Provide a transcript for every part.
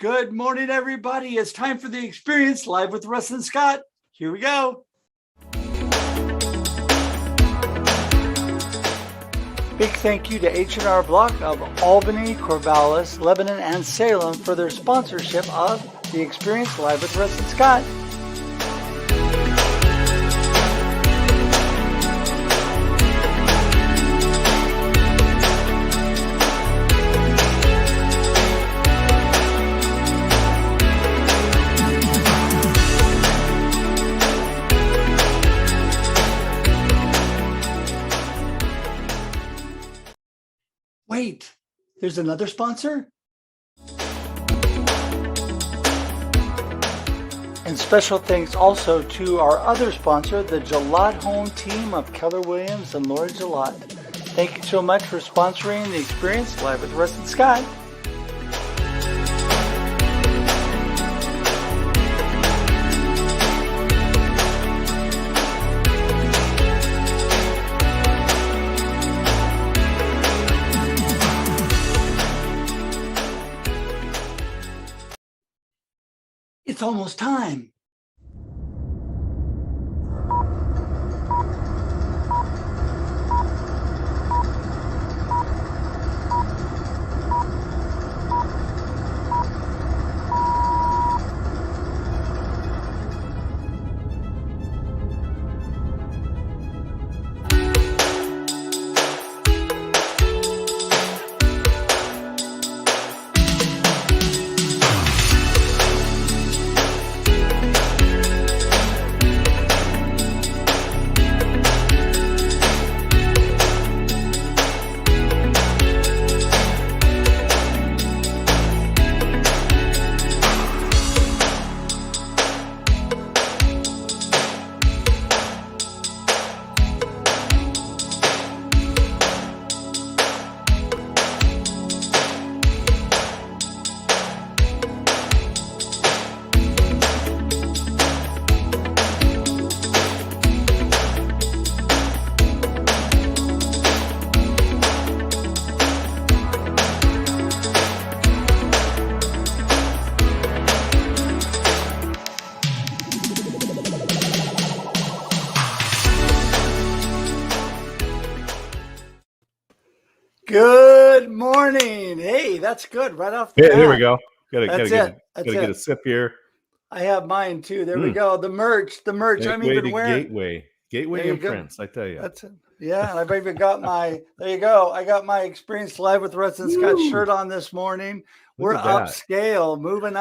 Good morning, everybody. It's time for the experience live with Russ and Scott. Here we go. Big thank you to H&R Block of Albany, Corvallis, Lebanon, and Salem for their sponsorship of the experience live with Russ and Scott. Wait, there's another sponsor? And special thanks also to our other sponsor, the Gillot Home team of Keller Williams and Laura Gillot. Thank you so much for sponsoring the experience live with Russ and Scott. It's almost time. Good morning. Hey, that's good. Right off the bat. There we go. That's gotta it. get a sip here. I have mine too. There we go. The merch. I'm even wearing Gateway imprints. I tell you. That's it. Yeah, I've even got my. There you go. I got my experience live with Russ and Scott shirt on this morning. We're upscale, moving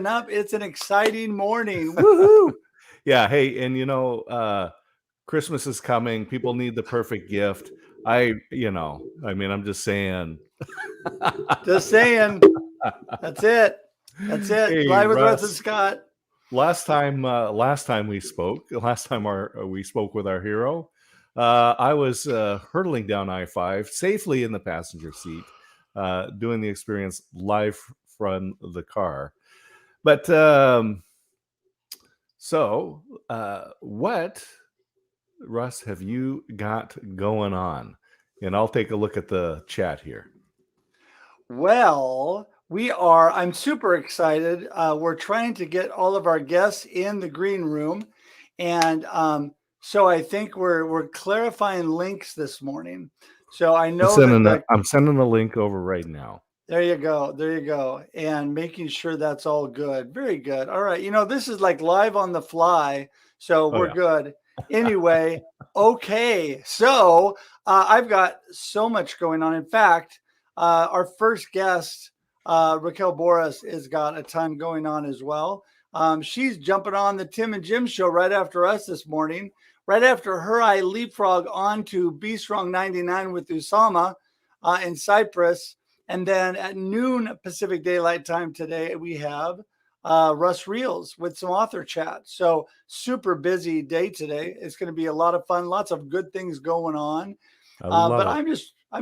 up. It's an exciting morning. Woohoo! Yeah. Hey, and Christmas is coming. People need the perfect gift. I'm just saying. Just saying. That's it. Hey, live with Russ and Scott. Last time we spoke with our hero, I was hurtling down I-5 safely in the passenger seat, doing the experience live from the car. But what, Russ, have you got going on? And I'll take a look at the chat here. Well, I'm super excited. We're trying to get all of our guests in the green room. And so I think we're clarifying links this morning. So I know I'm sending a link over right now. There you go. And making sure that's all good. Very good. All right. This is like live on the fly. So we're good. Anyway, okay. So I've got so much going on. In fact, our first guest, Raquel Borras, has got a ton going on as well. She's jumping on the Tim and Jim show right after us this morning. Right after her, I leapfrog onto Be Strong 99 with Usama in Cyprus. And then at noon Pacific Daylight Time today, we have Russ Reels with some author chat. So super busy day today. It's going to be a lot of fun, lots of good things going on. I'm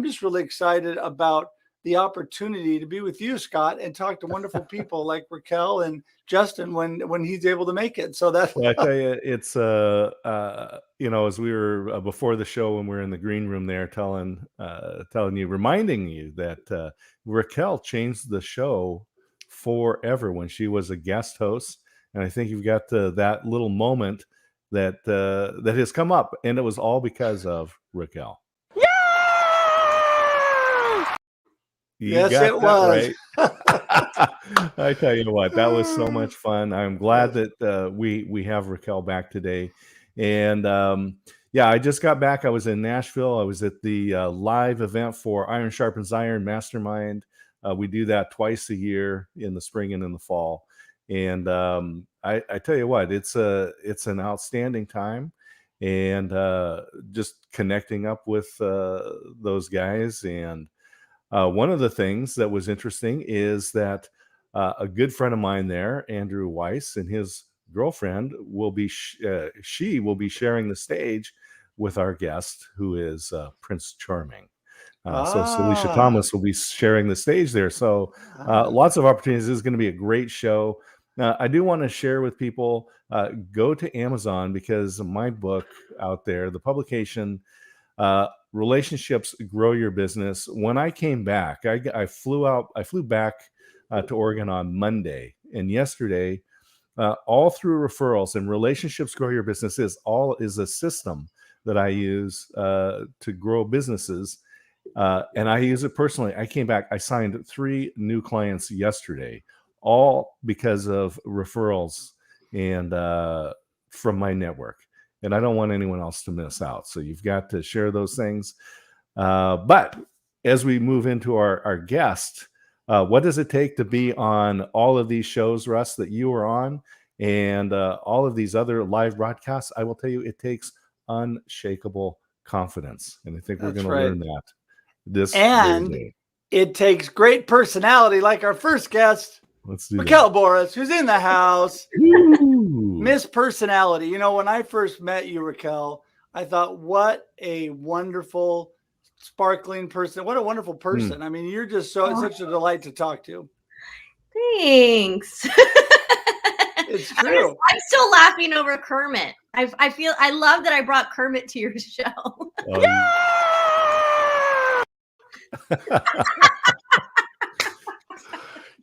just really excited about the opportunity to be with you, Scott, and talk to wonderful people like Raquel and Justin when he's able to make it. So that's I tell you, it's as we were before the show when we were in the green room there, reminding you that Raquel changed the show forever when she was a guest host. And I think you've got that little moment that has come up, and it was all because of Raquel. Yes, it was. Right. I tell you what, that was so much fun. I'm glad that we have Raquel back today. And I just got back. I was in Nashville. I was at the live event for Iron Sharpens Iron Mastermind. We do that twice a year in the spring and in the fall. And I tell you what, it's an outstanding time, and just connecting up with those guys. And one of the things that was interesting is that a good friend of mine there, Andrew Weiss, and his girlfriend will be she will be sharing the stage with our guest, who is Prince Charming. So Celicia Thomas will be sharing the stage there. So lots of opportunities. This is going to be a great show. I do want to share with people, go to Amazon, because my book out there, the publication, Relationships Grow Your Business. When I came back, I flew back to Oregon on Monday, and yesterday, all through referrals, and Relationships Grow Your Business is a system that I use to grow businesses, and I use it personally. I came back, I signed 3 new clients yesterday, all because of referrals and from my network. And I don't want anyone else to miss out. So you've got to share those things. But as we move into our guest, what does it take to be on all of these shows, Russ, that you are on, and all of these other live broadcasts? I will tell you, it takes unshakable confidence. And I think we're going to learn that this very day. It takes great personality, like our first guest, Raquel Borras, who's in the house. Miss Personality. You know, when I first met you, Raquel, I thought, what a wonderful, sparkling person. What a wonderful person. I mean, you're just such a delight to talk to. Thanks. It's true. I'm still laughing over Kermit. I love that I brought Kermit to your show.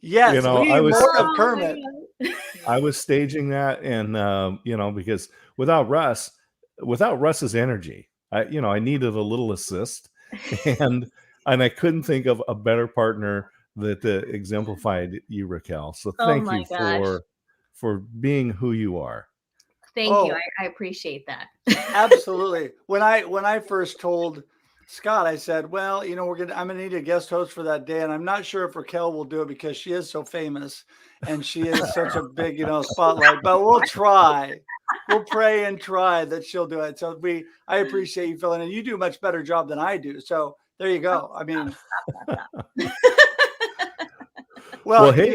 Yes, we need more of Kermit. I was staging that, and because without Russ's energy, I needed a little assist, and I couldn't think of a better partner that exemplified you, Raquel. So thank you for being who you are. Thank you. I appreciate that. Absolutely. When I first told Scott, I said, well, I'm gonna need a guest host for that day, and I'm not sure if Raquel will do it because she is so famous and she is such a big, spotlight. But we'll try. We'll pray and try that she'll do it. So I appreciate you filling in. You do a much better job than I do. So there you go. I mean, well, hey,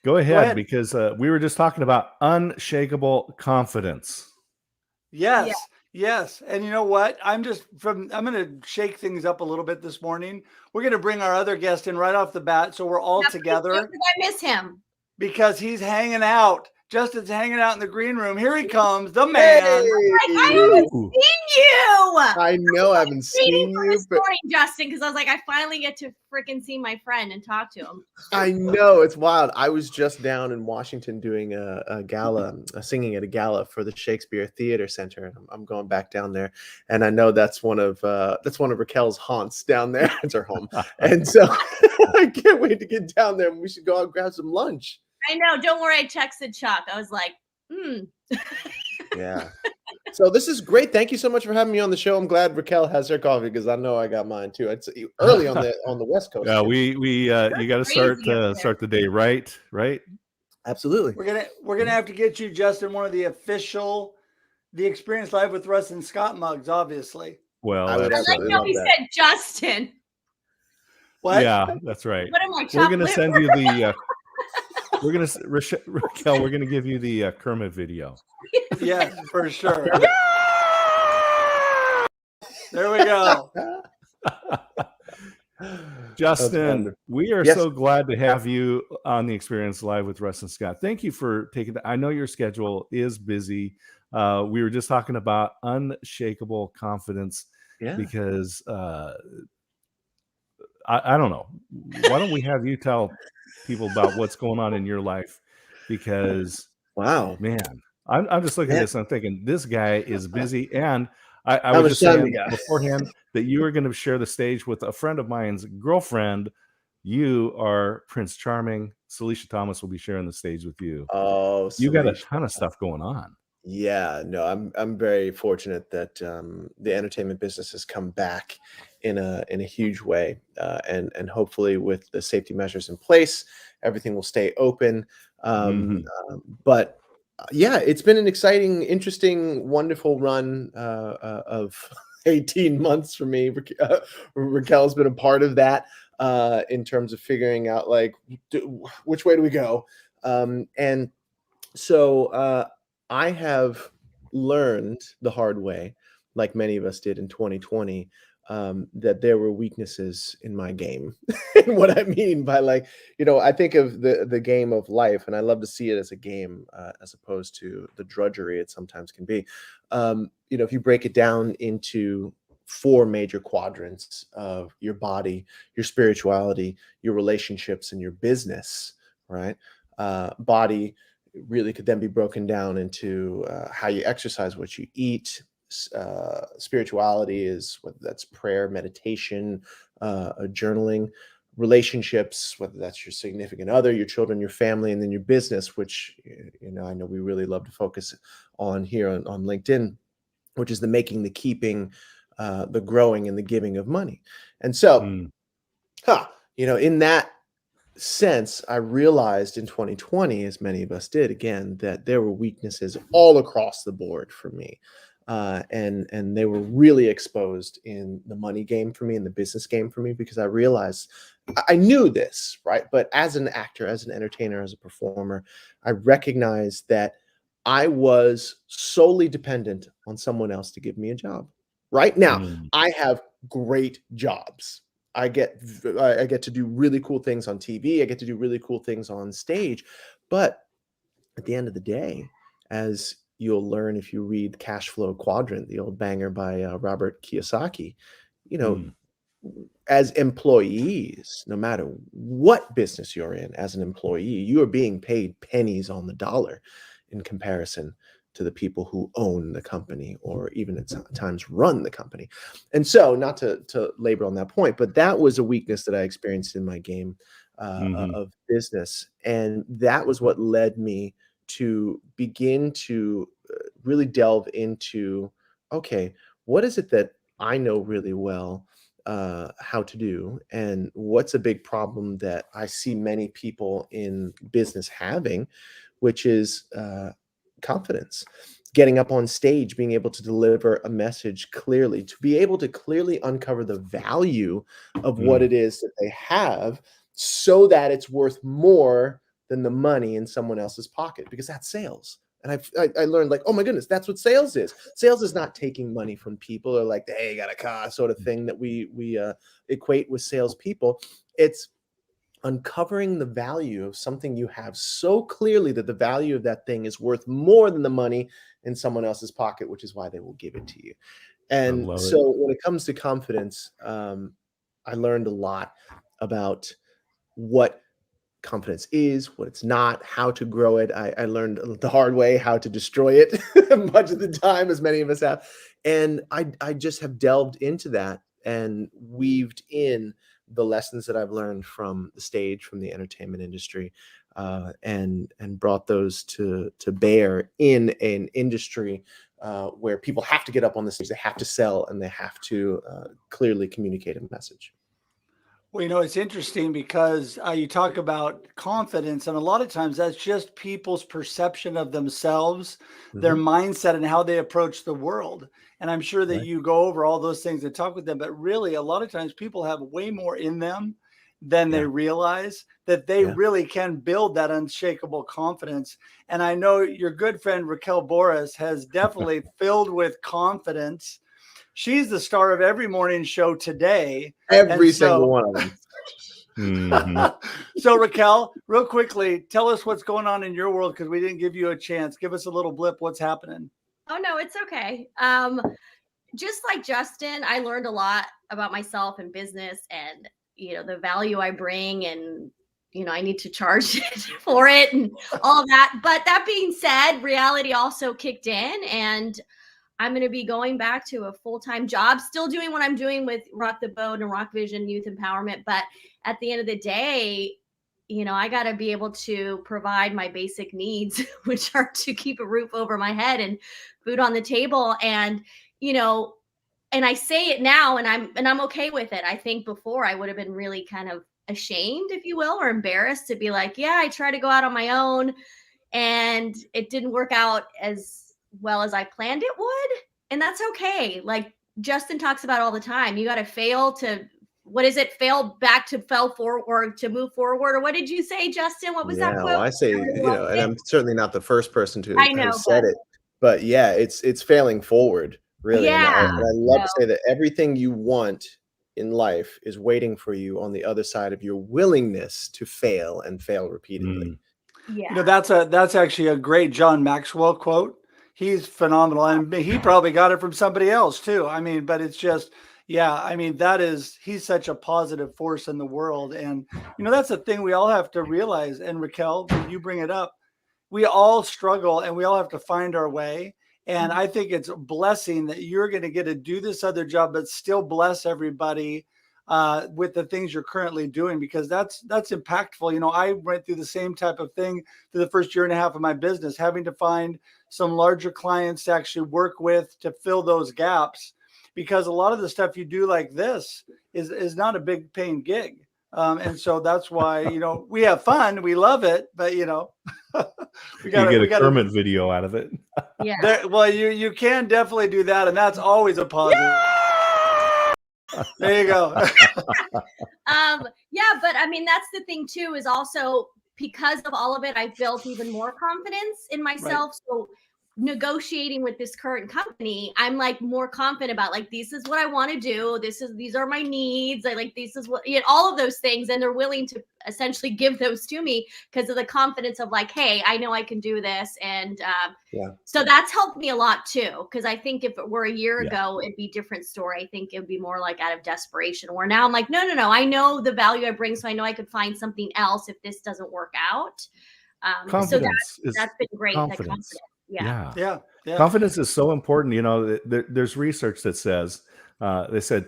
go ahead, because we were just talking about unshakable confidence. Yes. Yeah. Yes. And you know what? I'm going to shake things up a little bit this morning. We're going to bring our other guest in right off the bat. So we're all together. I miss him. Because he's hanging out. Justin's hanging out in the green room. Here he comes, the man. Hey. I haven't seen you. I know I haven't seen you. This morning, Justin, because I was like, I finally get to freaking see my friend and talk to him. I know, it's wild. I was just down in Washington doing a gala, singing at a gala for the Shakespeare Theater Center. I'm going back down there, and I know that's one of Raquel's haunts down there. It's her home, and so I can't wait to get down there. And we should go out and grab some lunch. I know. Don't worry. I texted Chuck. I was like, Yeah. So this is great. Thank you so much for having me on the show. I'm glad Raquel has her coffee because I know I got mine too. It's early on the West Coast. Yeah, you got to start the day right. Absolutely. We're gonna have to get you, Justin, one of the Experience Live with Russ and Scott mugs, obviously. Well, I like how he said Justin. What? Yeah, that's right. What am I? We're gonna send you the. Raquel, we're gonna give you the Kermit video. Yes, for sure. There we go. Justin, we are so glad to have you on the Experience Live with Russ and Scott. Thank you for taking I know your schedule is busy. We were just talking about unshakable confidence because I don't know. Why don't we have you tell people about what's going on in your life, because Wow. man, I'm just looking at Yeah. this and I'm thinking this guy is busy. And I How was much just time you saying got? beforehand that you were going to share the stage with a friend of mine's girlfriend. You are Prince Charming. Celicia Thomas will be sharing the stage with you. Oh, You got a Celicia. ton of stuff going on. Yeah, no, I'm very fortunate that the entertainment business has come back in a huge way, and hopefully with the safety measures in place, everything will stay open. But yeah, it's been an exciting, interesting, wonderful run of 18 months for me. Raquel's been a part of that in terms of figuring out like which way do we go, and so I have learned the hard way, like many of us did in 2020, that there were weaknesses in my game. And what I mean by like, I think of the game of life, and I love to see it as a game as opposed to the drudgery it sometimes can be. If you break it down into four major quadrants of your body, your spirituality, your relationships, and your business, right? Body really could then be broken down into how you exercise, what you eat. Spirituality is whether that's prayer, meditation, journaling. Relationships, whether that's your significant other, your children, your family, and then your business, which I know we really love to focus on here on LinkedIn, which is the making, the keeping, the growing, and the giving of money. And so, in that sense, I realized in 2020, as many of us did, again, that there were weaknesses all across the board for me. And they were really exposed in the money game for me and the business game for me, because I realized I knew this, right? But as an actor, as an entertainer, as a performer, I recognized that I was solely dependent on someone else to give me a job. Right now, I have great jobs. I get to do really cool things on TV. I get to do really cool things on stage. But at the end of the day, as you'll learn if you read Cash Flow Quadrant, the old banger by Robert Kiyosaki, as employees, no matter what business you're in, as an employee, you are being paid pennies on the dollar in comparison to the people who own the company or even at times run the company. And so, not to labor on that point, but that was a weakness that I experienced in my game of business. And that was what led me to begin to really delve into, okay, what is it that I know really well how to do, and what's a big problem that I see many people in business having, which is confidence, getting up on stage, being able to deliver a message clearly, to be able to clearly uncover the value of what it is that they have, so that it's worth more than the money in someone else's pocket, because that's sales. And I learned, like, oh my goodness, that's what sales is. Sales is not taking money from people, or like the, hey, you got a car sort of thing that we equate with salespeople. It's uncovering the value of something you have so clearly that the value of that thing is worth more than the money in someone else's pocket, which is why they will give it to you. And so when it comes to confidence, I learned a lot about what confidence is, what it's not, how to grow it. I learned the hard way how to destroy it much of the time, as many of us have. And I just have delved into that and weaved in the lessons that I've learned from the stage, from the entertainment industry, and brought those to bear in an industry where people have to get up on the stage, they have to sell, and they have to clearly communicate a message. Well, it's interesting because you talk about confidence, and a lot of times that's just people's perception of themselves, their mindset, and how they approach the world. And I'm sure that you go over all those things and talk with them, but really, a lot of times people have way more in them than they realize, that they really can build that unshakable confidence. And I know your good friend Raquel Borras has definitely filled with confidence. She's the star of every morning show today. Every single one of them. So Raquel, real quickly, tell us what's going on in your world, because we didn't give you a chance. Give us a little blip. What's happening? Oh, no, it's okay. Just like Justin, I learned a lot about myself and business, and the value I bring, and I need to charge for it and all of that. But that being said, reality also kicked in, and I'm going to be going back to a full-time job, still doing what I'm doing with Rock the Boat and Raqvision Youth Empowerment. But at the end of the day, I got to be able to provide my basic needs, which are to keep a roof over my head and food on the table. And, and I say it now, and I'm okay with it. I think before I would have been really kind of ashamed, if you will, or embarrassed to be like, yeah, I tried to go out on my own and it didn't work out as well as I planned it would. And that's okay. Like Justin talks about all the time, you got to fail to, what is it? Fail back to fell forward or to move forward. Or what did you say, Justin? What was that quote? Well, I say, and I'm certainly not the first person to I know, have said it, but yeah, it's failing forward, really. Yeah. And I love to say that everything you want in life is waiting for you on the other side of your willingness to fail and fail repeatedly. Yeah. That's actually a great John Maxwell quote. He's phenomenal. And he probably got it from somebody else too. I mean, but it's just, yeah, I mean, he's such a positive force in the world. And, that's the thing we all have to realize. And Raquel, when you bring it up, we all struggle and we all have to find our way. And I think it's a blessing that you're going to get to do this other job, but still bless everybody with the things you're currently doing, because that's impactful. I went through the same type of thing through the first year and a half of my business, having to find some larger clients to actually work with to fill those gaps, because a lot of the stuff you do like this is not a big paying gig. And so that's why, we have fun, we love it, but we got a Kermit video out of it. Yeah. Well, you can definitely do that, and that's always a positive. There you go. Yeah, but I mean, that's the thing too, is also because of all of it, I've built even more confidence in myself. Right. So negotiating with this current company, I'm like more confident about like, this is what I want to do. These are my needs. This is what, all of those things. And they're willing to essentially give those to me because of the confidence of like, hey, I know I can do this. And so that's helped me a lot too. Cause I think if it were a year ago, it'd be a different story. I think it'd be more like out of desperation, where now I'm like, no, I know the value I bring. So I know I could find something else if this doesn't work out. So that's been great. Confidence. Yeah. Confidence is so important. There's research that says, they said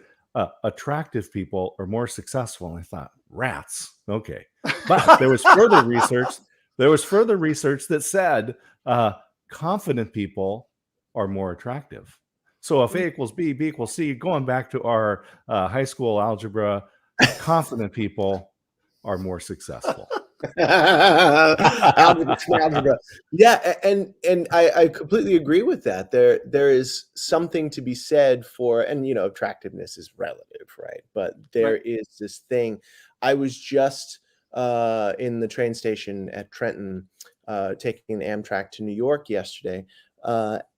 attractive people are more successful. And I thought, rats. Okay. But there was further research. There was further research that said confident people are more attractive. So if A equals B, B equals C, going back to our high school algebra, confident people are more successful. Algebra. Yeah, and I completely agree with that. There is something to be said for, and attractiveness is relative, right? But there is this thing. I was just in the train station at Trenton taking the Amtrak to New York yesterday,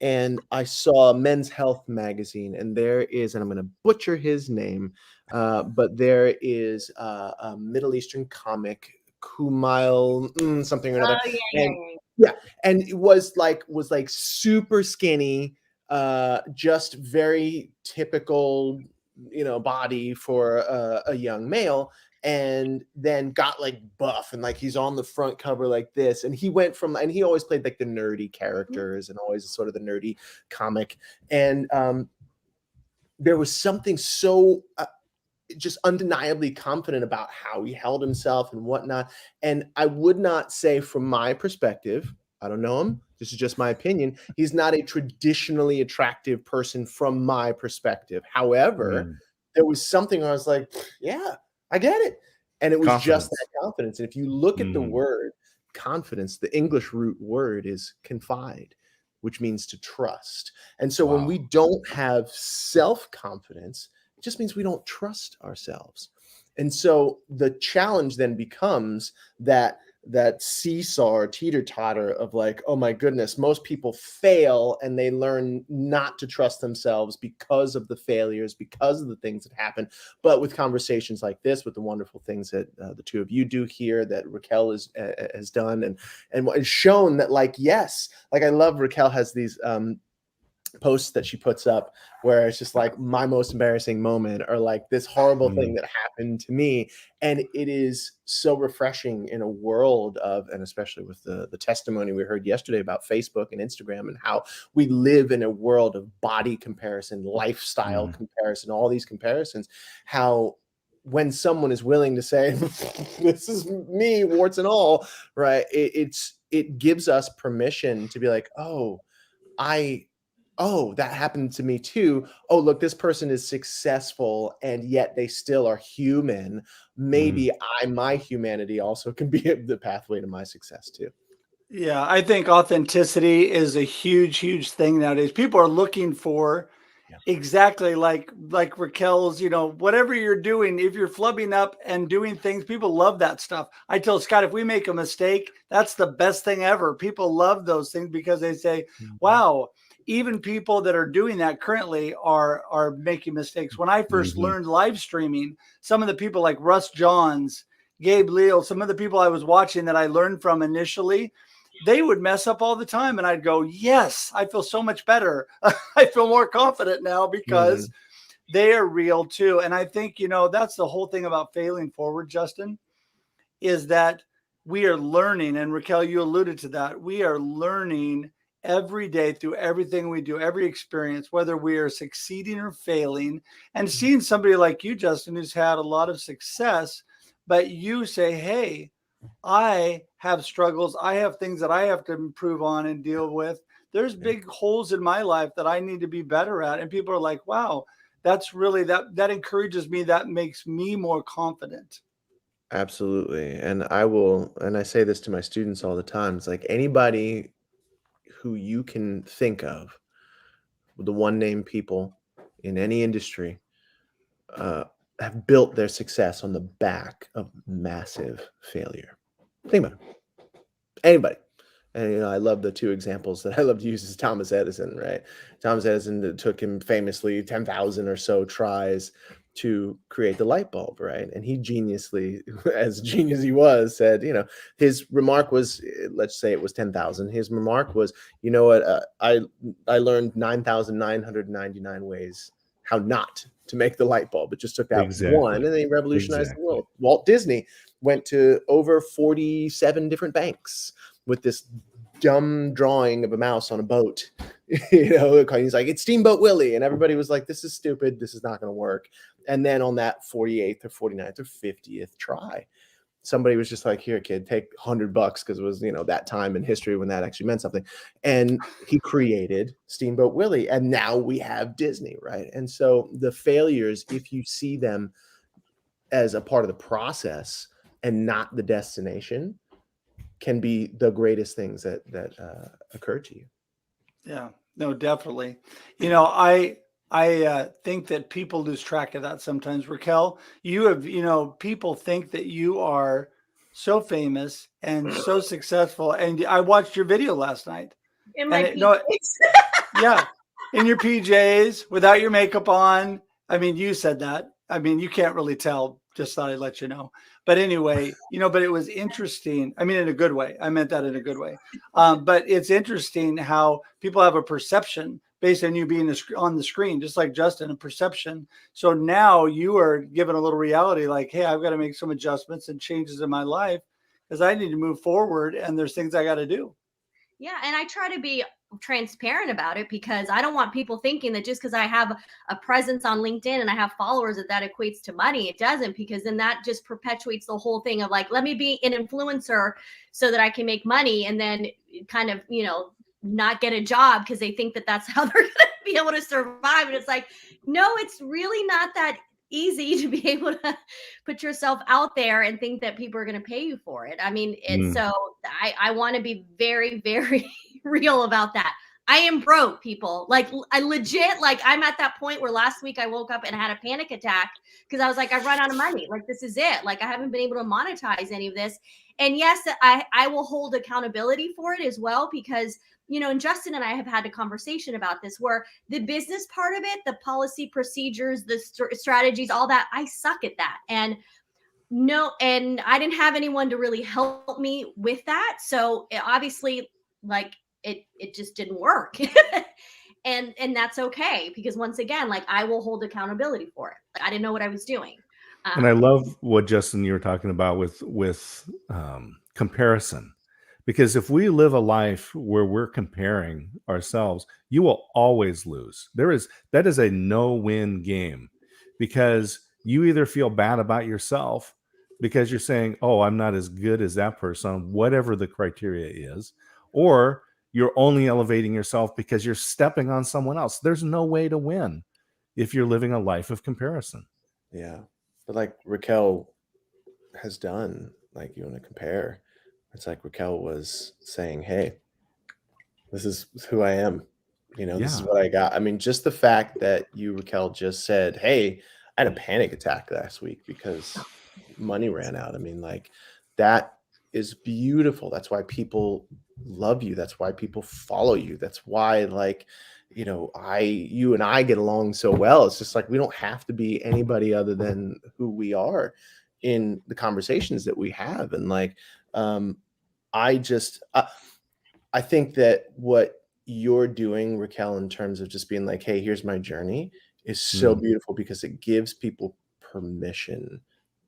and I saw Men's Health magazine, and there is, and I'm going to butcher his name, but there is a Middle Eastern comic, Kumail something or another. And it was like super skinny, just very typical body for a young male, and then got like buff and like he's on the front cover like this, and he went from, and he always played like the nerdy characters and always sort of the nerdy comic, and there was something so just undeniably confident about how he held himself and whatnot. And I would not say, from my perspective, I don't know him, this is just my opinion, he's not a traditionally attractive person from my perspective. However, there was something I was like, yeah, I get it. And it was just that confidence. And if you look at the word confidence, the English root word is confide, which means to trust. And so when we don't have self-confidence, it just means we don't trust ourselves. And so the challenge then becomes that seesaw or teeter-totter of like, oh my goodness, most people fail and they learn not to trust themselves because of the failures, because of the things that happen. But with conversations like this, with the wonderful things that the two of you do here, that Raquel has done and shown that, like, yes, like I love Raquel has these posts that she puts up where it's just like my most embarrassing moment or like this horrible thing that happened to me. And it is so refreshing in a world of, and especially with the testimony we heard yesterday about Facebook and Instagram and how we live in a world of body comparison, lifestyle comparison, all these comparisons, how when someone is willing to say, this is me, warts and all, right? It gives us permission to be like, oh, that happened to me too. Oh, look, this person is successful and yet they still are human. Maybe my humanity also can be the pathway to my success too. Yeah, I think authenticity is a huge, huge thing nowadays. People are looking for exactly like Raquel's, whatever you're doing, if you're flubbing up and doing things, people love that stuff. I tell Scott, if we make a mistake, that's the best thing ever. People love those things because they say, wow, even people that are doing that currently are making mistakes. When I first learned live streaming, some of the people like Russ Johns, Gabe Leal, some of the people I was watching that I learned from initially, they would mess up all the time. And I'd go, yes, I feel so much better. I feel more confident now because they are real too. And I think, that's the whole thing about failing forward, Justin, is that we are learning. And Raquel, you alluded to that. We are learning every day through everything we do, every experience, whether we are succeeding or failing, and seeing somebody like you, Justin, who's had a lot of success, but you say, hey, I have struggles. I have things that I have to improve on and deal with. There's big holes in my life that I need to be better at. And people are like, wow, that's really, that encourages me. That makes me more confident. Absolutely. And I say this to my students all the time. It's like anybody who you can think of, the one name people in any industry, have built their success on the back of massive failure. Think about it. Anybody. And I love the two examples that I love to use is Thomas Edison, right? Thomas Edison, it took him famously 10,000 or so tries to create the light bulb, right? And he geniusly, as genius he was, said, his remark was, let's say it was 10,000. His remark was, you know what? I learned 9,999 ways how not to make the light bulb. It just took that one, and then he revolutionized the world. Walt Disney went to over 47 different banks with this dumb drawing of a mouse on a boat. He's like, it's Steamboat Willie. And everybody was like, this is stupid. This is not going to work. And then on that 48th or 49th or 50th try, somebody was just like, here, kid, take $100 because it was, that time in history when that actually meant something. And he created Steamboat Willie. And now we have Disney, right? And so the failures, if you see them as a part of the process and not the destination, can be the greatest things that occur to you. Yeah, no, definitely. I think that people lose track of that sometimes. Raquel, you have, people think that you are so famous and so successful. And I watched your video last night. In my PJs. Yeah, in your PJs without your makeup on. I mean, you said that. I mean, you can't really tell. Just thought I'd let you know. But anyway, but it was interesting. I mean, in a good way. I meant that in a good way. But it's interesting how people have a perception based on you being on the screen, just like Justin, a perception. So now you are given a little reality like, hey, I've got to make some adjustments and changes in my life because I need to move forward and there's things I got to do. Yeah. And I try to be transparent about it because I don't want people thinking that just because I have a presence on LinkedIn and I have followers that equates to money. It doesn't, because then that just perpetuates the whole thing of like, let me be an influencer so that I can make money and then kind of, not get a job because they think that that's how they're going to be able to survive. And it's like, no, it's really not that easy to be able to put yourself out there and think that people are going to pay you for it. I mean, so I want to be very, very real about that. I am broke, people. Like I legit, like I'm at that point where last week I woke up and had a panic attack because I was like, I've run out of money. Like this is it. Like I haven't been able to monetize any of this. And yes, I will hold accountability for it as well because and Justin and I have had a conversation about this where the business part of it, the policy procedures, the strategies, all that, I suck at that. And I didn't have anyone to really help me with that. So obviously like it just didn't work. and that's okay, because once again, like, I will hold accountability for it. Like, I didn't know what I was doing. And I love what, Justin, you were talking about with comparison, because if we live a life where we're comparing ourselves, you will always lose. That is a no-win game, because you either feel bad about yourself because you're saying, oh, I'm not as good as that person, whatever the criteria is, or you're only elevating yourself because you're stepping on someone else. There's no way to win if you're living a life of comparison. Yeah. But like Raquel has done, like, you want to compare. It's like Raquel was saying, hey, this is who I am. This is what I got. I mean, just the fact that you, Raquel, just said, hey, I had a panic attack last week because money ran out. I mean, like, that is beautiful. That's why people love you. That's why people follow you. That's why, like, you and I get along so well. It's just like, we don't have to be anybody other than who we are in the conversations that we have. And like, I think that what you're doing, Raquel, in terms of just being like, hey, here's my journey, is so beautiful, because it gives people permission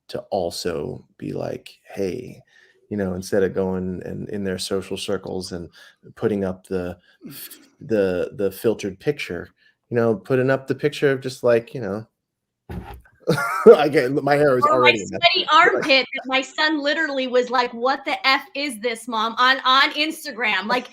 to also be like, hey, instead of going and in their social circles and putting up the filtered picture, putting up the picture of just like, again, my hair is already my sweaty armpit that my son literally was like, what the F is this, Mom, on Instagram. Like,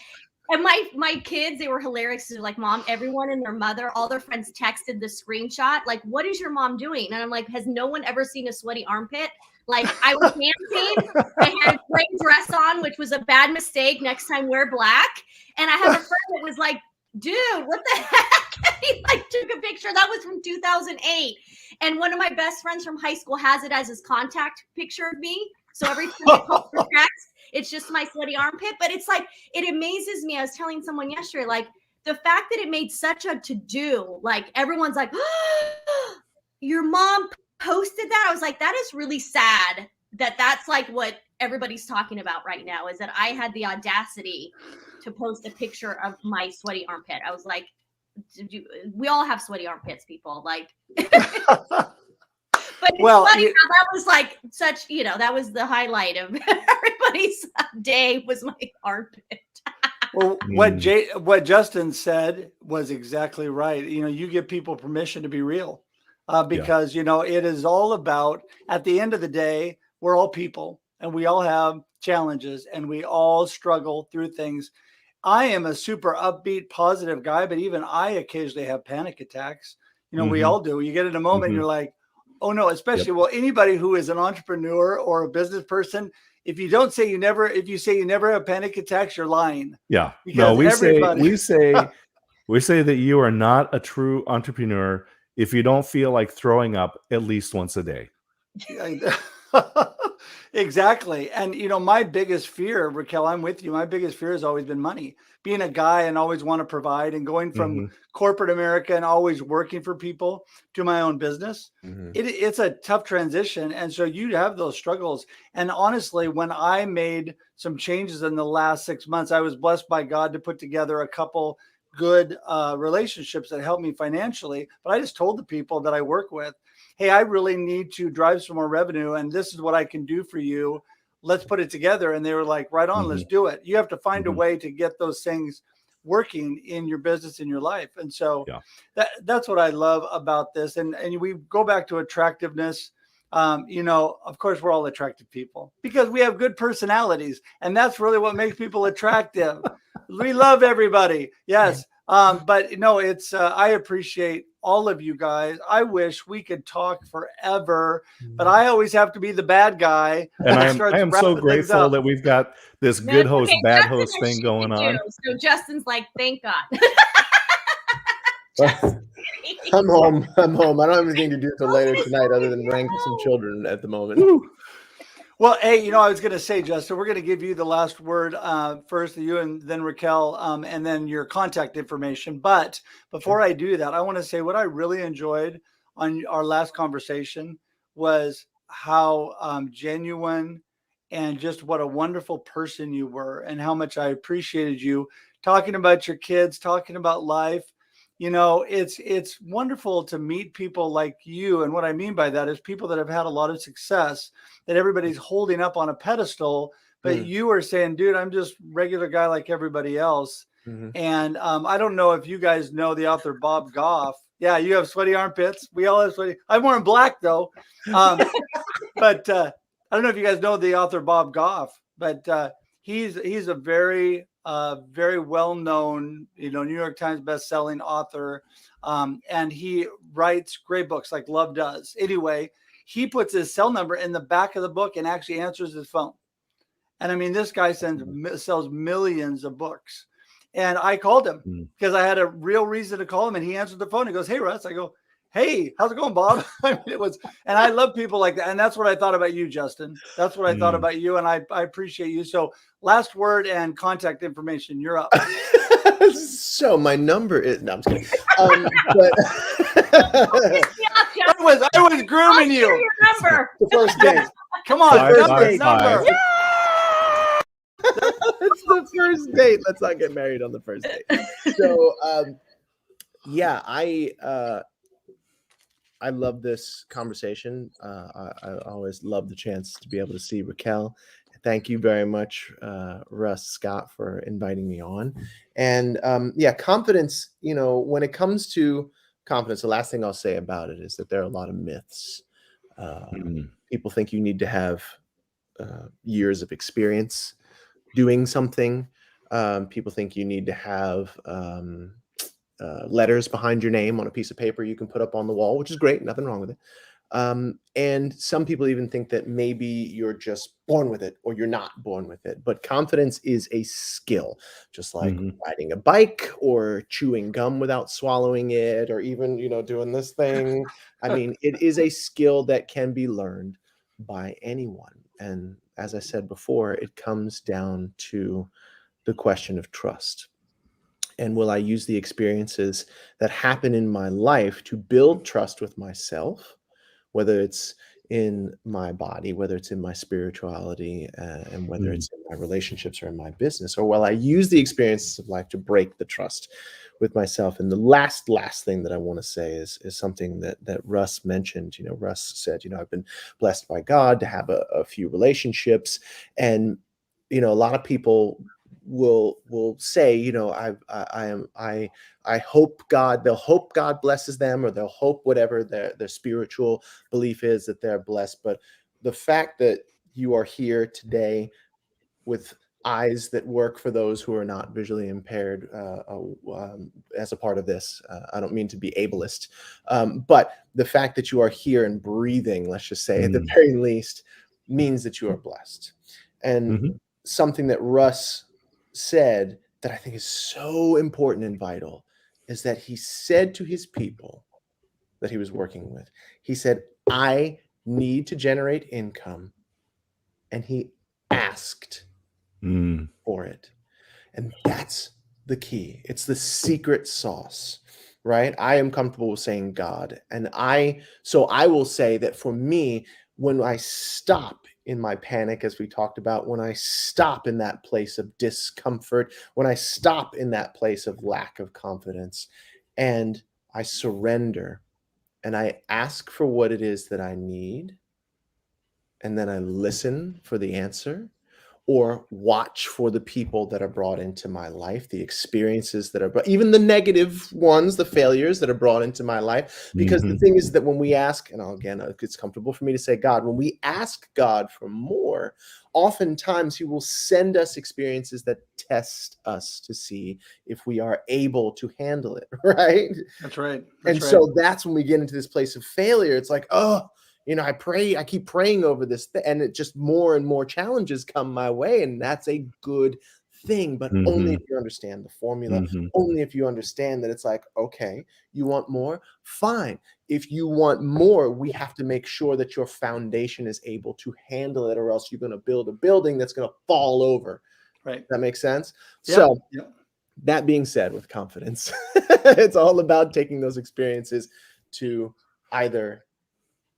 and my kids, they were hilarious. They're like, Mom, everyone and their mother, all their friends texted the screenshot. Like, what is your mom doing? And I'm like, has no one ever seen a sweaty armpit? Like, I was dancing. I had a gray dress on, which was a bad mistake. Next time, wear black. And I had a friend that was like, dude, what the heck? And he like took a picture. That was from 2008. And one of my best friends from high school has it as his contact picture of me. So every time I call for text, it's just my sweaty armpit. But it's like, it amazes me. I was telling someone yesterday, like, the fact that it made such a to-do, like, everyone's like, oh, your mom posted that. I was like, that is really sad that that's like what everybody's talking about right now, is that I had the audacity to post a picture of my sweaty armpit. I was like, we all have sweaty armpits, people. Like, but it's funny how that was like such, that was the highlight of everybody's day, was my armpit. Well, what Justin said was exactly right. You give people permission to be real, because, it is all about, at the end of the day, we're all people and we all have challenges and we all struggle through things. I am a super upbeat, positive guy, but even I occasionally have panic attacks. We all do. You get in a moment, you're like, oh no, especially, well, anybody who is an entrepreneur or a business person, if you say you never have panic attacks, you're lying. Yeah. Because no, we say that you are not a true entrepreneur if you don't feel like throwing up at least once a day. Exactly. And my biggest fear, Raquel, I'm with you. My biggest fear has always been money. Being a guy and always want to provide, and going from corporate America and always working for people to my own business. It's a tough transition. And so you have those struggles. And honestly, when I made some changes in the last 6 months, I was blessed by God to put together a couple good relationships that helped me financially. But I just told the people that I work with, hey, I really need to drive some more revenue, and this is what I can do for you. Let's put it together. And they were like, right on, let's do it. You have to find a way to get those things working in your business, in your life. And so that's what I love about this. And we go back to attractiveness. Of course, we're all attractive people because we have good personalities, and that's really what makes people attractive. We love everybody. Yes. But it's, I appreciate all of you guys. I wish we could talk forever, but I always have to be the bad guy. And I am so grateful that we've got this good host, bad host thing going on. So Justin's like, thank God. I'm home. I don't have anything to do till later tonight other than wrangle some children at the moment. Woo. Well, hey, I was going to say, Justin, we're going to give you the last word first, you and then Raquel, and then your contact information. But before I do that, I want to say what I really enjoyed on our last conversation was how genuine and just what a wonderful person you were, and how much I appreciated you talking about your kids, talking about life. you know, it's wonderful to meet people like you. And what I mean by that is people that have had a lot of success that everybody's holding up on a pedestal, but you are saying, dude, I'm just regular guy like everybody else. And I don't know if you guys know the author Bob Goff. Yeah, you have sweaty armpits. We all have sweaty. I'm wearing black though. But I don't know if you guys know the author Bob Goff, but he's a very very well known, you know, New York Times best-selling author, and he writes great books like Love Does. Anyway, he puts his cell number in the back of the book and actually answers his phone. And I mean, this guy sells millions of books. And I called him because I had a real reason to call him, and he answered the phone. He goes, "Hey, Russ." I go, "Hey, how's it going, Bob?" I mean, it was, and I love people like that. And that's what I thought about you, Justin. That's what I thought about you. And I appreciate you. So last word and contact information. You're up. So my number is, no, I'm just kidding. I was grooming you. Your number. The first date. Come on. Five. Number. It's the first date. Let's not get married on the first date. So, yeah, I love this conversation. I always love the chance to be able to see Raquel. Thank you very much, Russ, Scott, for inviting me on. And yeah, confidence, you know, when it comes to confidence, the last thing I'll say about it is that there are a lot of myths. People think you need to have years of experience doing something. People think you need to have letters behind your name on a piece of paper you can put up on the wall, which is great, nothing wrong with it. And some people even think that maybe you're just born with it or you're not born with it. But confidence is a skill, just like riding a bike or chewing gum without swallowing it, or even, you know, doing this thing. I mean, it is a skill that can be learned by anyone. And as I said before, it comes down to the question of trust. And will I use the experiences that happen in my life to build trust with myself, whether it's in my body, whether it's in my spirituality, and whether it's in my relationships or in my business, or will I use the experiences of life to break the trust with myself? And the last thing that I want to say is something that Russ mentioned. You know, Russ said, you know, I've been blessed by God to have a few relationships, and you know, a lot of people will say, you know, I hope God, they'll hope God blesses them, or they'll hope whatever their spiritual belief is that they're blessed. But the fact that you are here today with eyes that work for those who are not visually impaired as a part of this, I don't mean to be ableist, but the fact that you are here and breathing, let's just say at the very least, means that you are blessed. And something that Russ said that I think is so important and vital is that he said to his people that he was working with, he said, I need to generate income. And he asked for it. And that's the key. It's the secret sauce, right? I am comfortable with saying God. And so I will say that for me, when I stop in my panic, as we talked about, when I stop in that place of discomfort, when I stop in that place of lack of confidence, and I surrender and I ask for what it is that I need, and then I listen for the answer, or watch for the people that are brought into my life, the experiences that are, but even the negative ones, the failures that are brought into my life. Because the thing is that when we ask, and again, it's comfortable for me to say God, when we ask God for more, oftentimes he will send us experiences that test us to see if we are able to handle it, right? That's right. So that's when we get into this place of failure. It's like, oh, you know, I keep praying over this, and it just more and more challenges come my way. And that's a good thing, but only if you understand the formula, only if you understand that it's like, okay, you want more? Fine. If you want more, we have to make sure that your foundation is able to handle it, or else you're going to build a building that's going to fall over. Right. That makes sense? Yeah. So yeah. That being said, with confidence, it's all about taking those experiences to either,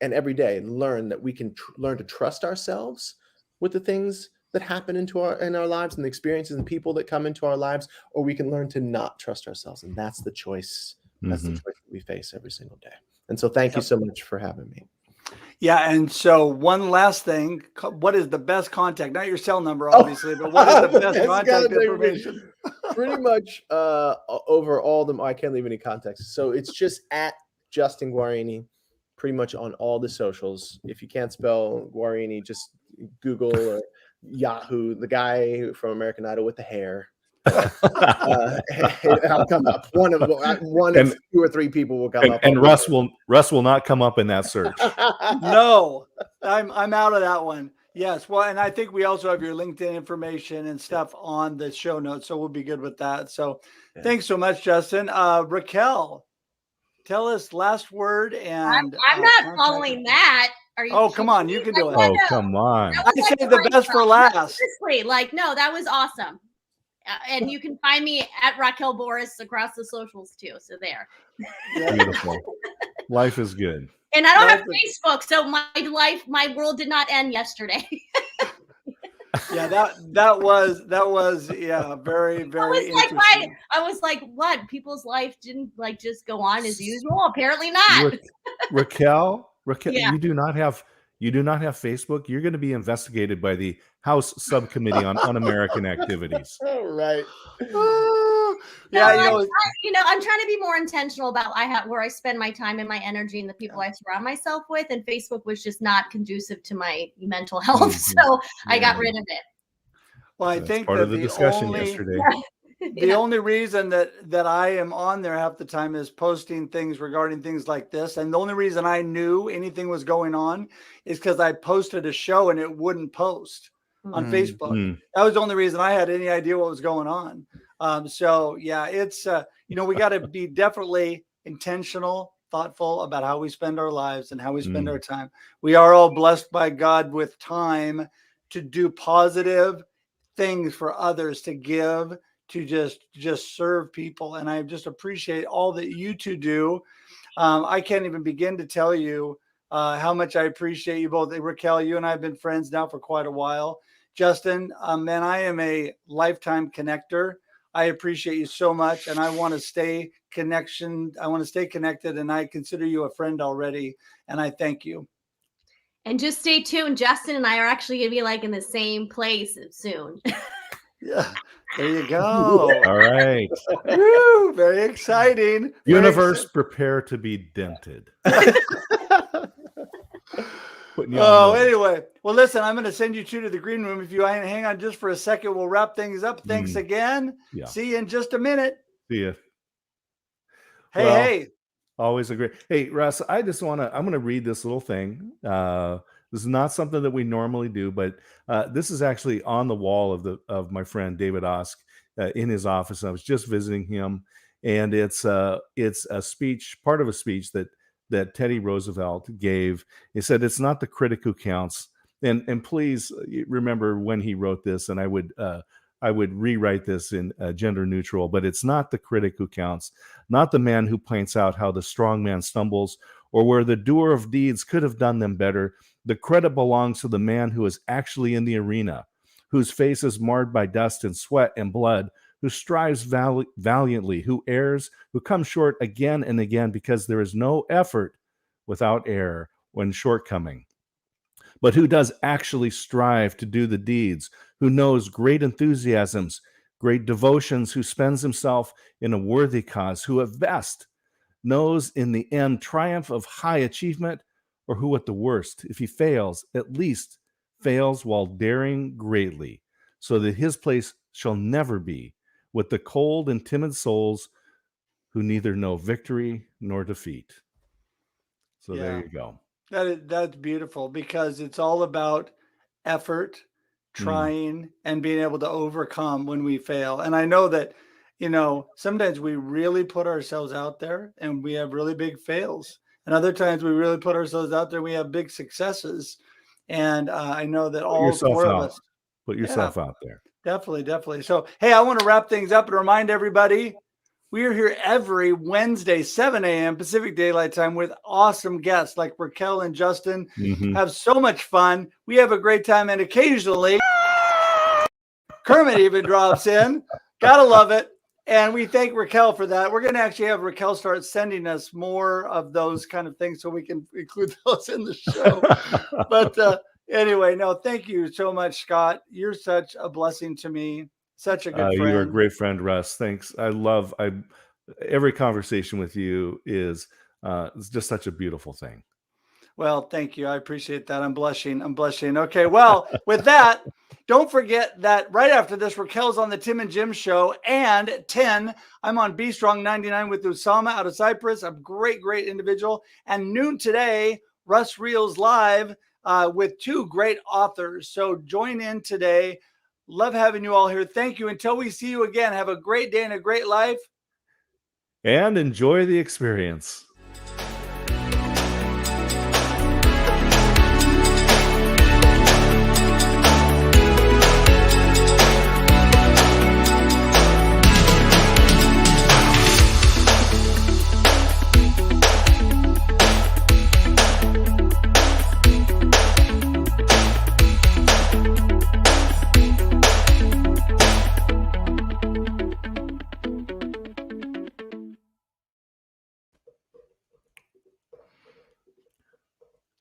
and every day learn that we can learn to trust ourselves with the things that happen in our lives and the experiences and people that come into our lives, or we can learn to not trust ourselves. And that's the choice That's the choice that we face every single day. And so thank you so much for having me. Yeah, and so one last thing, what is the best contact? Not your cell number, obviously, but what is the best contact information? Pretty much over all them. I can't leave any context. So it's just at Justin Guarini, pretty much on all the socials. If you can't spell Guarini, just Google or Yahoo, the guy from American Idol with the hair. I'll come up. One of 2 or 3 people will come up. And Russ will not come up in that search. No, I'm out of that one. Yes, well, and I think we also have your LinkedIn information and stuff on the show notes, so we'll be good with that. So, thanks so much, Justin. Raquel, tell us last word. And I'm not following that. Are you? Oh, come on, you can do it. Oh, come on! I saved the best for last. Seriously, no, that was awesome. And you can find me at Raquel Borras across the socials too. So there. Beautiful. Life is good. And I don't have Facebook, so my world did not end yesterday. Yeah, that was very, very interesting. I was like, what? People's life didn't just go on as usual? Apparently not. Raquel, yeah. you do not have Facebook. You're going to be investigated by the House Subcommittee on Un-American Activities. Right. Yeah, I'm trying to be more intentional about where I spend my time and my energy and the people I surround myself with. And Facebook was just not conducive to my mental health, so I got rid of it. Well, I think part of the discussion yesterday. The only reason that I am on there half the time is posting things regarding things like this. And the only reason I knew anything was going on is because I posted a show and it wouldn't post on Facebook. That was the only reason I had any idea what was going on. So yeah, it's, we got to be definitely intentional, thoughtful about how we spend our lives and how we spend our time. We are all blessed by God with time to do positive things for others, to give, to just serve people. And I just appreciate all that you two do. I can't even begin to tell you how much I appreciate you both. Raquel, you and I have been friends now for quite a while. Justin, man, I am a lifetime connector. I appreciate you so much. And I want to stay connected, and I consider you a friend already. And I thank you. And just stay tuned. Justin and I are actually going to be in the same place soon. Yeah, there you go. All right. Woo, very exciting. Universe, prepare to be dented. Anyway. Well, listen, I'm going to send you two to the green room. If you hang on just for a second, we'll wrap things up. Thanks again. Yeah. See you in just a minute. See you. Hey. Always agree. Hey, Russ, I'm going to read this little thing. This is not something that we normally do, but this is actually on the wall of my friend David Osk in his office. I was just visiting him, and it's a speech, part of a speech that Teddy Roosevelt gave. He said, "It's not the critic who counts." And please remember when he wrote this, and I would rewrite this in gender neutral, but it's not the critic who counts, not the man who points out how the strong man stumbles or where the doer of deeds could have done them better. The credit belongs to the man who is actually in the arena, whose face is marred by dust and sweat and blood, who strives valiantly, who errs, who comes short again and again, because there is no effort without error when shortcoming, but who does actually strive to do the deeds, who knows great enthusiasms, great devotions, who spends himself in a worthy cause, who at best knows in the end triumph of high achievement, or who at the worst, if he fails, at least fails while daring greatly, so that his place shall never be with the cold and timid souls who neither know victory nor defeat. So there you go. That's beautiful, because it's all about effort, trying, and being able to overcome when we fail. And I know that, sometimes we really put ourselves out there and we have really big fails. And other times we really put ourselves out there and we have big successes. And I know that all four of us. Put yourself out there. Definitely. So, hey, I want to wrap things up and remind everybody, we are here every Wednesday, 7 a.m. Pacific Daylight Time, with awesome guests like Raquel and Justin. Have so much fun. We have a great time, and occasionally Kermit even drops in. Gotta love it. And we thank Raquel for that. We're going to actually have Raquel start sending us more of those kind of things so we can include those in the show. But anyway, no, thank you so much, Scott. You're such a blessing to me. Such a good friend. You're a great friend, Russ. Thanks. Every conversation with you is it's just such a beautiful thing. Well, thank you. I appreciate that. I'm blushing. Okay. Well, with that, don't forget that right after this, Raquel's on the Tim and Jim show. And at 10, I'm on Be Strong 99 with Usama out of Cyprus, a great, great individual. And noon today, Russ Reels live with 2 great authors. So join in today. Love having you all here. Thank you. Until we see you again, have a great day and a great life. And enjoy the experience.